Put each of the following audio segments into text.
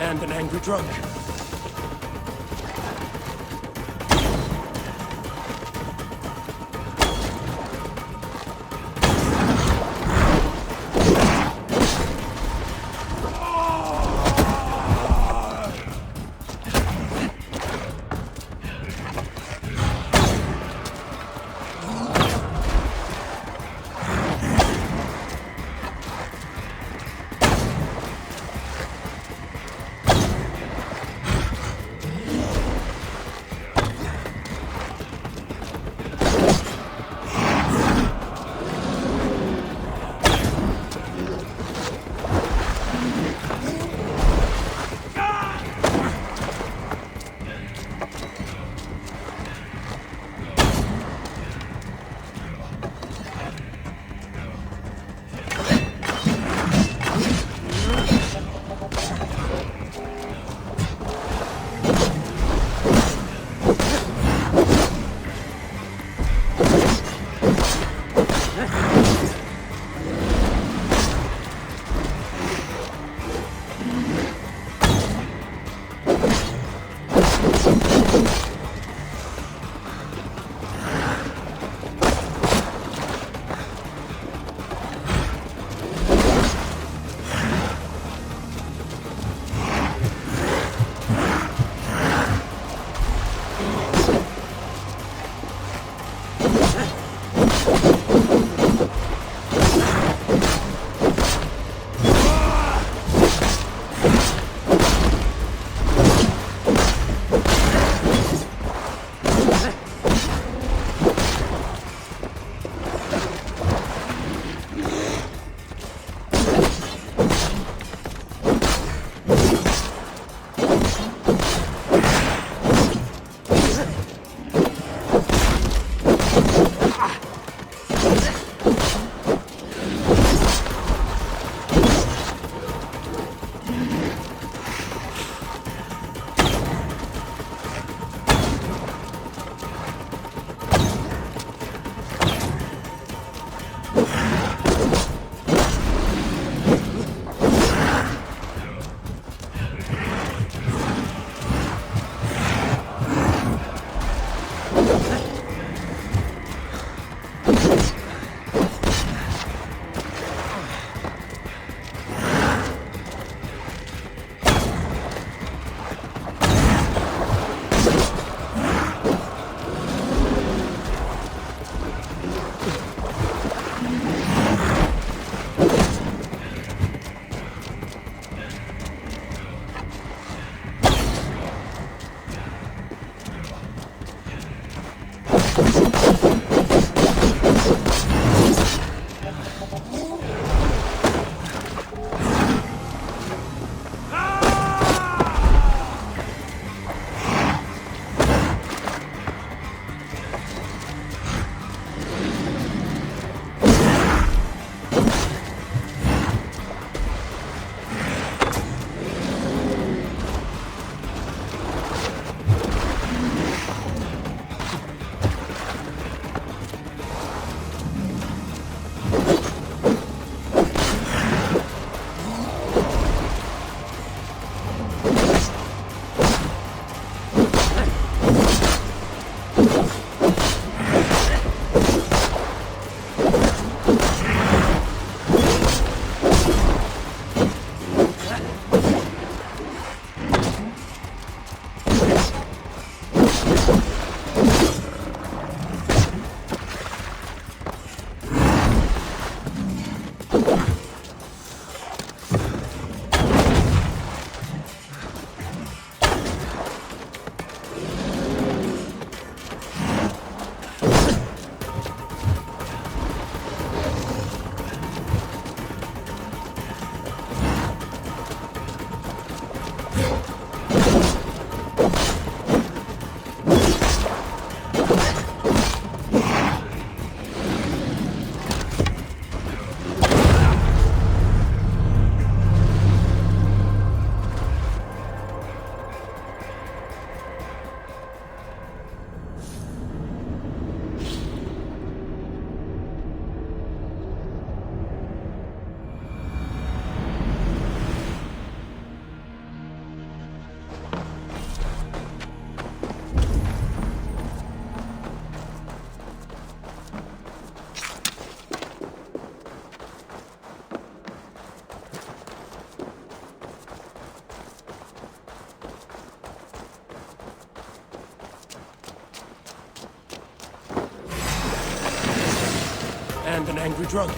And an angry drunk. angry drunk.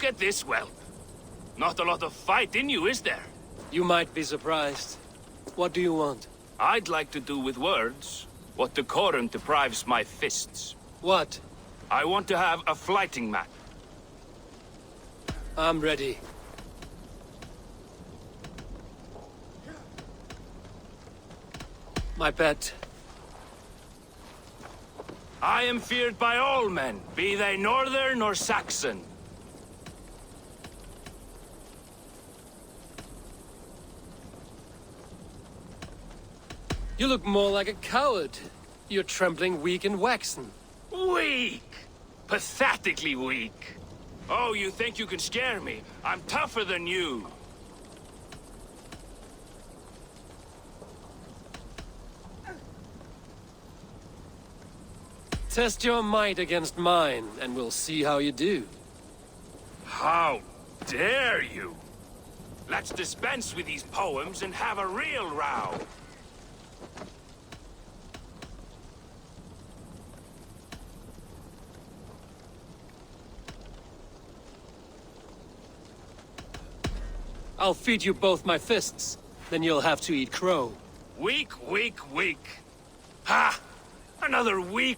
Look at this whelp. Not a lot of fight in you, is there? You might be surprised. What do you want? I'd like to do with words what decorum deprives my fists. What? I want to have a fighting match. I'm ready. My pet. I am feared by all men, be they northern or Saxon. You look more like a coward. You're trembling, weak, and waxen. Weak! Pathetically weak. Oh, you think you can scare me? I'm tougher than you. Test your might against mine, and we'll see how you do. How dare you? Let's dispense with these poems and have a real row. I'll feed you both my fists. Then you'll have to eat crow. Weak, weak, weak. Ha! Another weak.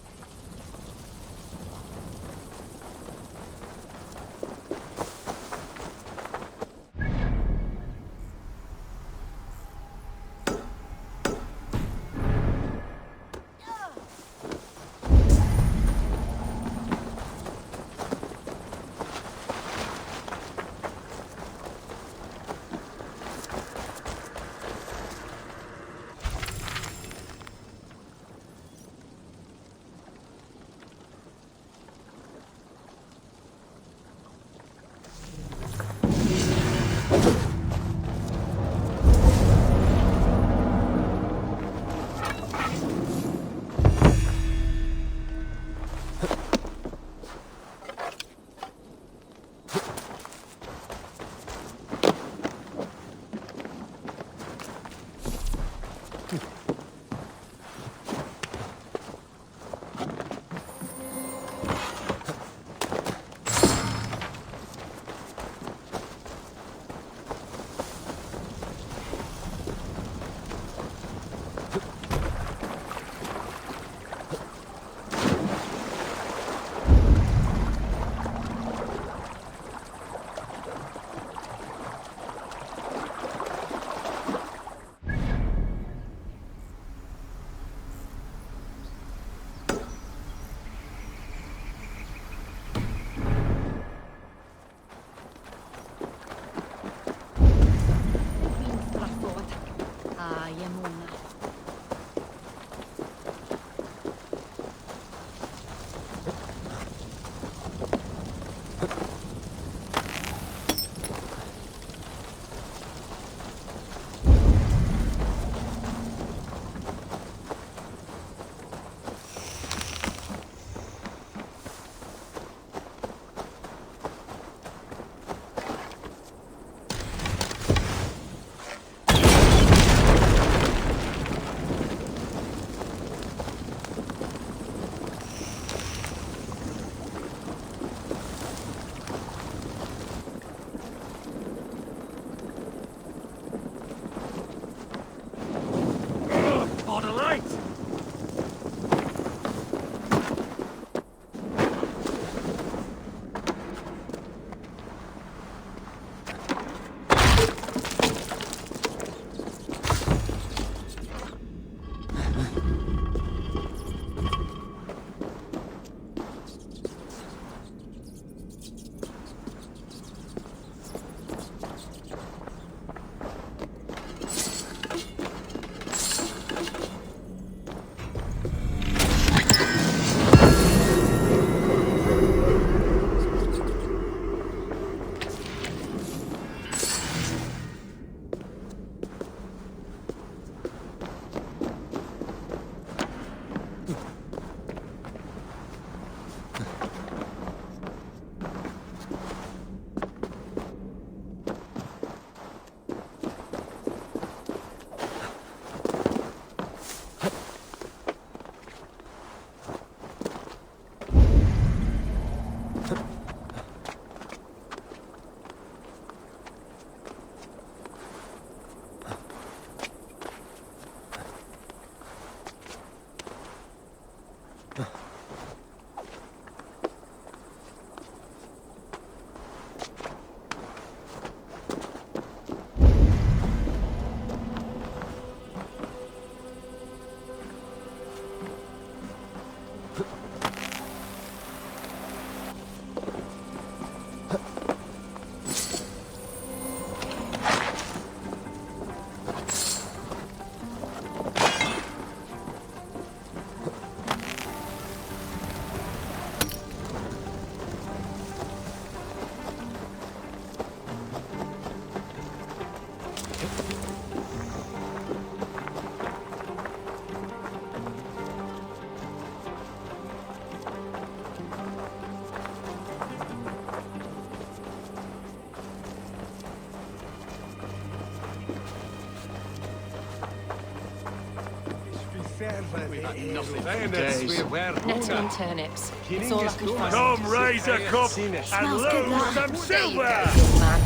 Nettle and turnips. It's all I can find. Come raise a cup and Smells good, lose that. some There you silver! go, young man.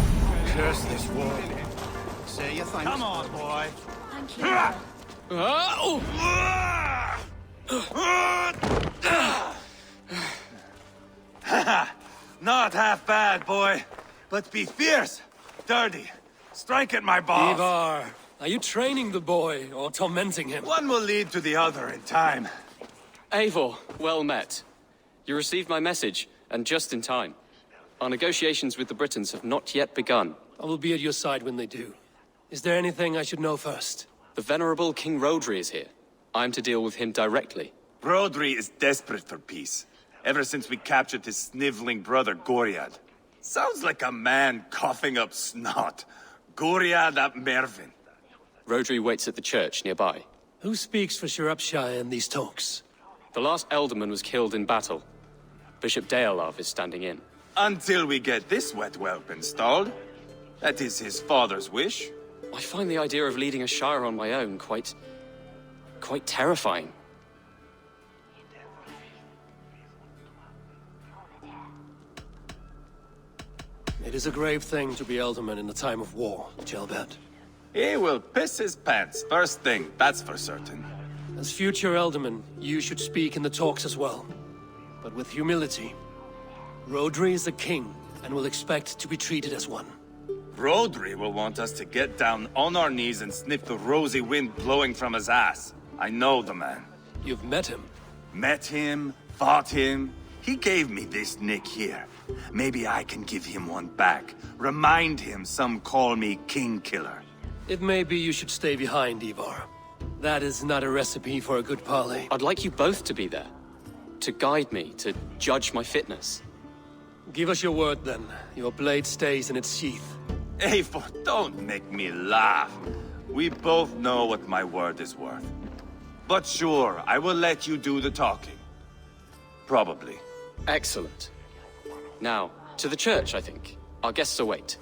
Curse this war. Say your thanks. Come on, boy. Thank you. Not half bad, boy. But be fierce, dirty. Strike at my balls. Ivar, are you training the boy or tormenting him? One will lead to the other in time. Eivor, well met. You received my message, and just in time. Our negotiations with the Britons have not yet begun. I will be at your side when they do. Is there anything I should know first? The venerable King Rodri is here. I'm to deal with him directly. Brodri is desperate for peace. Ever since we captured his sniveling brother, Goriad. Sounds like a man coughing up snot. Goriad ap Mervin. Rodri waits at the church nearby. Who speaks for Shropshire in these talks? The last Elderman was killed in battle. Bishop Deolav is standing in. Until we get this wet whelp installed. That is his father's wish. I find the idea of leading a shire on my own quite terrifying. It is a grave thing to be Elderman in a time of war, Gelbert. He will piss his pants first thing, that's for certain. As future Elderman, you should speak in the talks as well. But with humility. Rodri is a king, and will expect to be treated as one. Brodri will want us to get down on our knees and sniff the rosy wind blowing from his ass. I know the man. You've met him. Met him, fought him. He gave me this nick here. Maybe I can give him one back. Remind him some call me King Killer. It may be you should stay behind, Ivar. That is not a recipe for a good parley. I'd like you both to be there. To guide me, to judge my fitness. Give us your word, then. Your blade stays in its sheath. Eivor, don't make me laugh. We both know what my word is worth. But sure, I will let you do the talking. Probably. Excellent. Now, to the church, I think. Our guests await.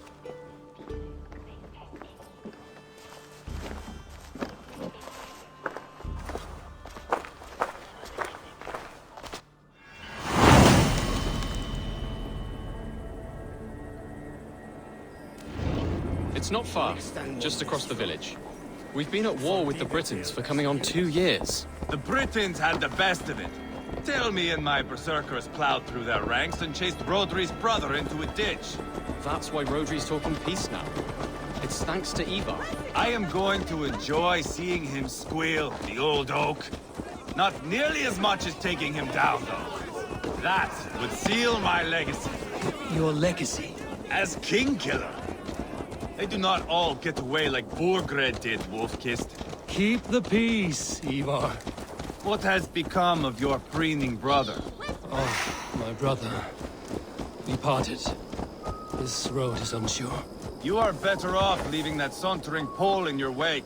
It's not far, just across the village. We've been at war with the Britons for coming on 2 years. The Britons had the best of it. Tell me and my berserkers plowed through their ranks and chased Rodri's brother into a ditch. That's why Rodri's talking peace now. It's thanks to Ivar. I am going to enjoy seeing him squeal, the old oak. Not nearly as much as taking him down, though. That would seal my legacy. Your legacy? As King Killer. They do not all get away like Borgred did, Wolf-Kissed. Keep the peace, Ivar. What has become of your preening brother? Oh, my brother. We parted. This road is unsure. You are better off leaving that sauntering Pole in your wake.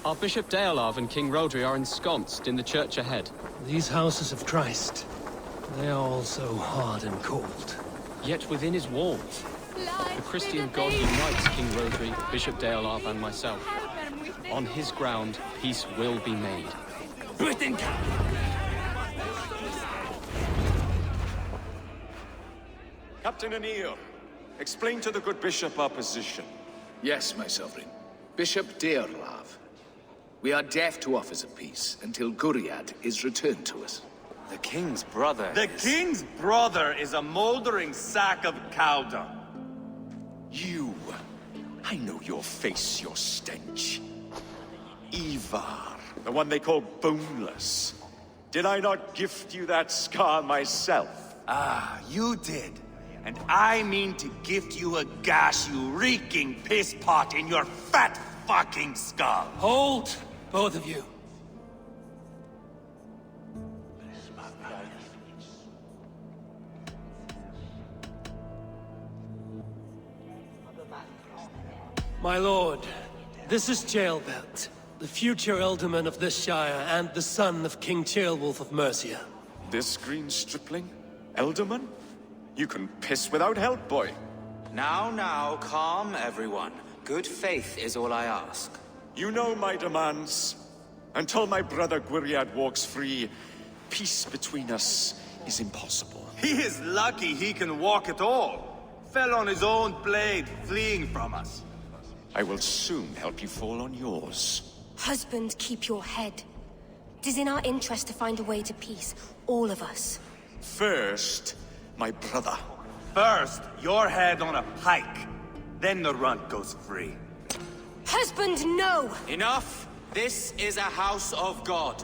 Our Bishop Deolav and King Rodri are ensconced in the church ahead. These houses of Christ, they are all so hard and cold. Yet within his walls, the Christian God unites King Rodri, Bishop Deolav, and myself. On his ground, peace will be made. Britain! Captain Anil, explain to the good bishop our position. Yes, my sovereign. Bishop Deorlav. We are deaf to offers of peace until Guriad is returned to us. The king's brother The king's brother is a moldering sack of cow dung. You. I know your face, your stench. Ivar, the one they call boneless. Did I not gift you that scar myself? Ah, you did. And I mean to gift you a gash, you reeking piss pot in your fat fucking skull. Hold, both of you. My lord, this is Jailbelt, the future Elderman of this shire and the son of King Ceolwulf of Mercia. This green stripling? Elderman? You can piss without help, boy. Now, calm everyone. Good faith is all I ask. You know my demands. Until my brother Gwiriad walks free, peace between us is impossible. He is lucky he can walk at all. Fell on his own blade, fleeing from us. I will soon help you fall on yours. Husband, keep your head. It is in our interest to find a way to peace, all of us. First, my brother. First, your head on a pike. Then the runt goes free. Husband, no! Enough! This is a house of God.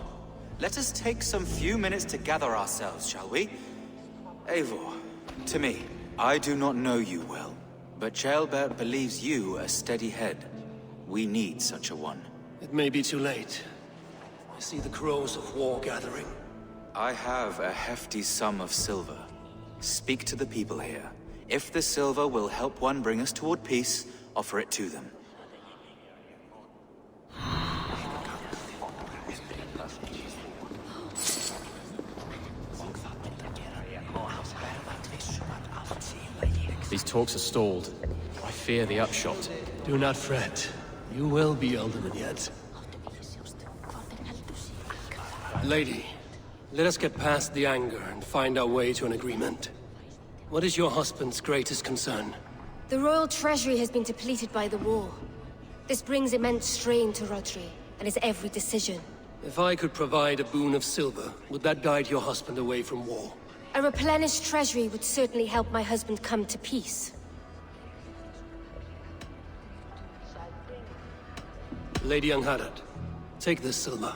Let us take some few minutes to gather ourselves, shall we? Eivor, to me, I do not know you well, but Ceolbert believes you a steady head. We need such a one. It may be too late. I see the crows of war gathering. I have a hefty sum of silver. Speak to the people here. If the silver will help one bring us toward peace, offer it to them. These talks are stalled. I fear the upshot. Do not fret. You will be Alderman yet. Lady, let us get past the anger and find our way to an agreement. What is your husband's greatest concern? The royal treasury has been depleted by the war. This brings immense strain to Rodri, and his every decision. If I could provide a boon of silver, would that guide your husband away from war? A replenished treasury would certainly help my husband come to peace. Lady Angharad, take this silver.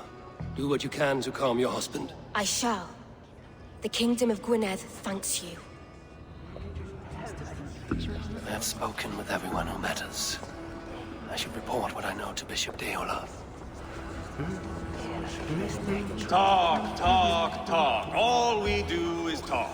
Do what you can to calm your husband. I shall. The Kingdom of Gwynedd thanks you. I have spoken with everyone who matters. I should report what I know to Bishop Deolaf. Talk, talk, talk. All we do is talk.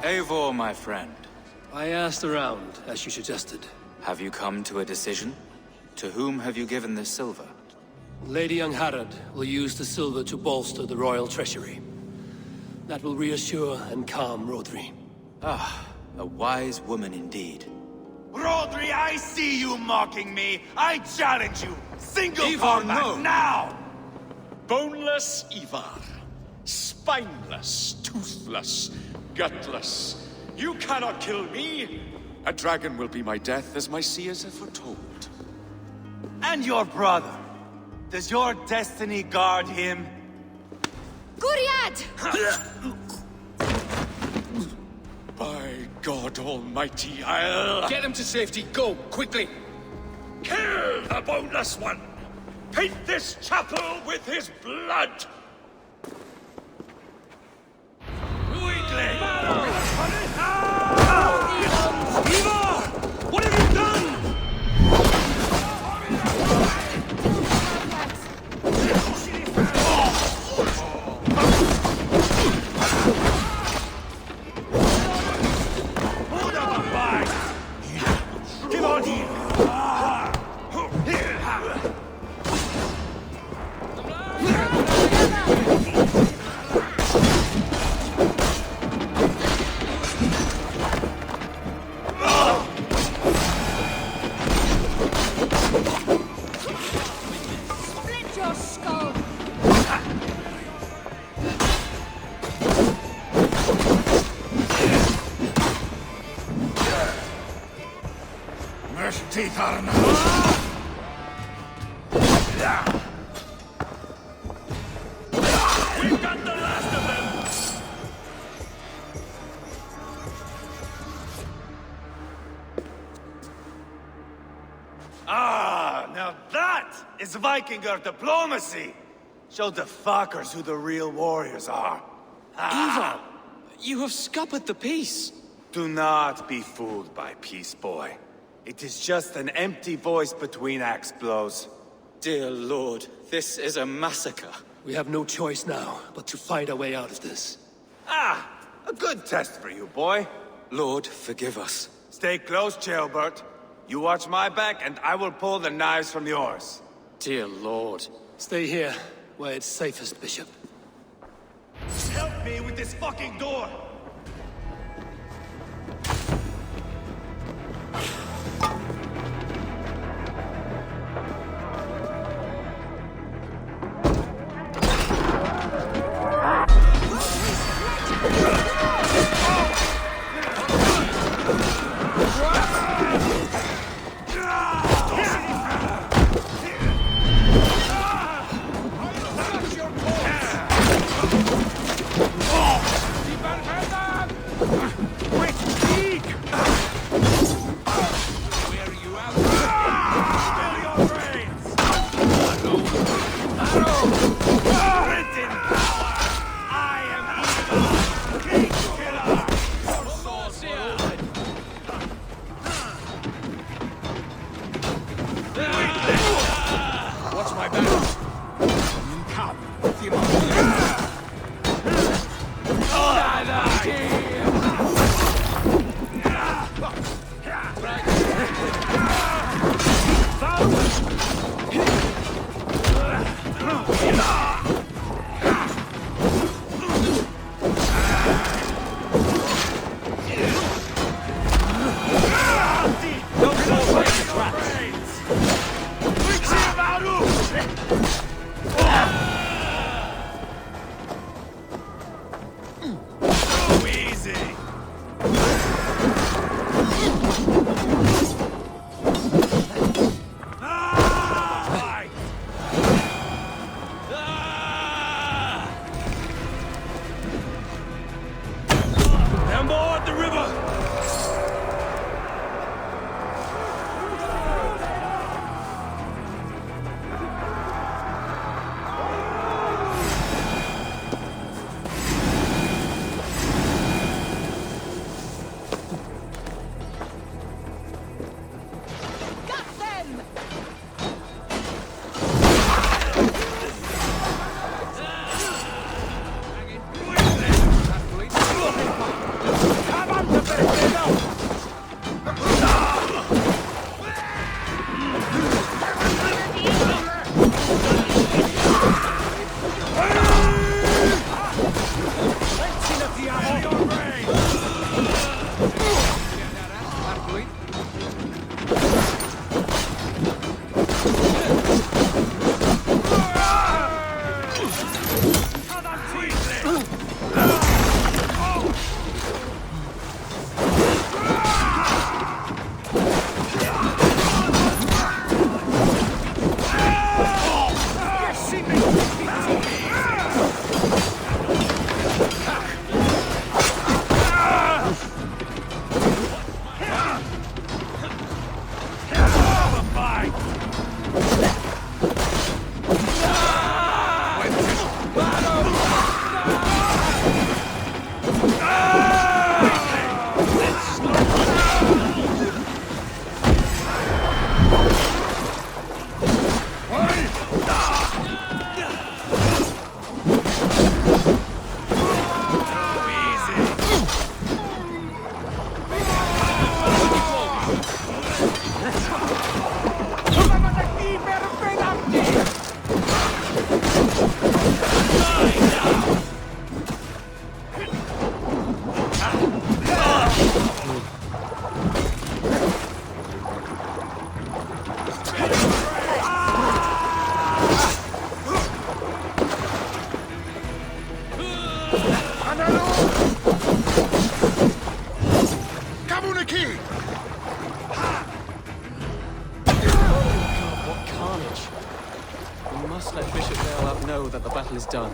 Eivor, my friend. I asked around, as you suggested. Have you come to a decision? To whom have you given this silver? Lady Angharad will use the silver to bolster the royal treasury. That will reassure and calm Rodri. Ah, a wise woman indeed. Rodri, I see you mocking me. I challenge you. Single Ivar, combat no. now. Boneless Ivar. Spineless, toothless, gutless. You cannot kill me. A dragon will be my death, as my seers have foretold. And your brother. Does your destiny guard him? Gwiriad! By God Almighty, I'll... Get him to safety. Go, quickly. Kill the boneless one! Paint this chapel with his blood! What have you done? Give on here. Split your skull! Teeth are now. We've got the last of them. Ah, now that is Vikinger diplomacy. Show the fuckers who the real warriors are. Ivar! You have scuppered the peace! Do not be fooled by peace, boy. It is just an empty voice between axe blows. Dear Lord, this is a massacre. We have no choice now, but to fight our way out of this. Ah, a good test for you, boy. Lord, forgive us. Stay close, Jailbert. You watch my back, and I will pull the knives from yours. Dear Lord. Stay here, where it's safest, Bishop. Help me with this fucking door! Let Bishop Dale know that the battle is done.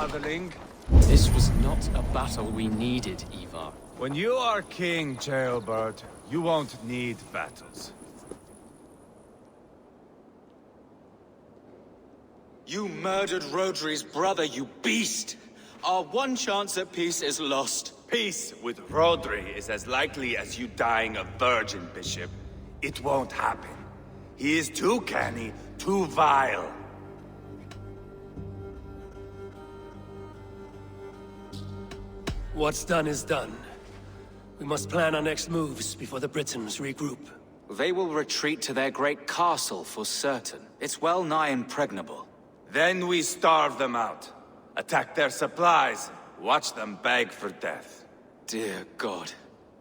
traveling. This was not a battle we needed, Ivar. When you are king, Jailbird, you won't need battles. You murdered Rodri's brother, you beast! Our one chance at peace is lost. Peace with Rodri is as likely as you dying a virgin, Bishop. It won't happen. He is too canny, too vile. What's done is done. We must plan our next moves before the Britons regroup. They will retreat to their great castle for certain. It's well nigh impregnable. Then we starve them out. Attack their supplies. Watch them beg for death. Dear God.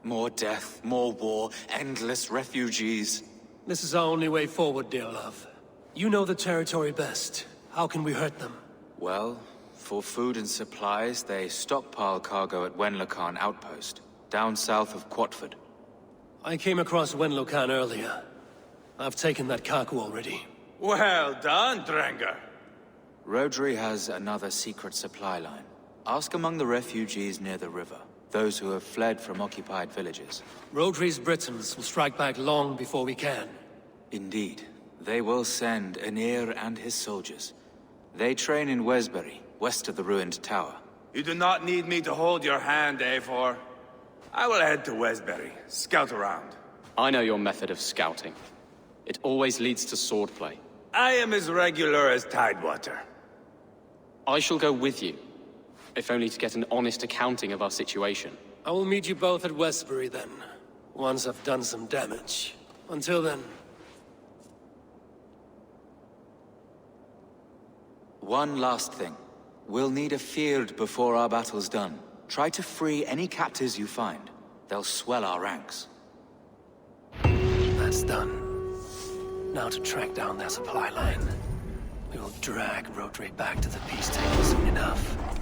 More death, more war, endless refugees. This is our only way forward, dear love. You know the territory best. How can we hurt them? Well, for food and supplies, they stockpile cargo at Wenlocan outpost, down south of Quatford. I came across Wenlocan earlier. I've taken that cargo already. Well done, Drengar. Rodri has another secret supply line. Ask among the refugees near the river, those who have fled from occupied villages. Rodri's Britons will strike back long before we can. Indeed. They will send Aenir and his soldiers. They train in Wesbury, west of the ruined tower. You do not need me to hold your hand, Eivor. I will head to Wesbury, scout around. I know your method of scouting. It always leads to swordplay. I am as regular as Tidewater. I shall go with you, if only to get an honest accounting of our situation. I will meet you both at Westbury then, once I've done some damage. Until then... One last thing. We'll need a field before our battle's done. Try to free any captives you find. They'll swell our ranks. That's done. Now to track down their supply line. We will drag Rodri back to the peace table soon enough.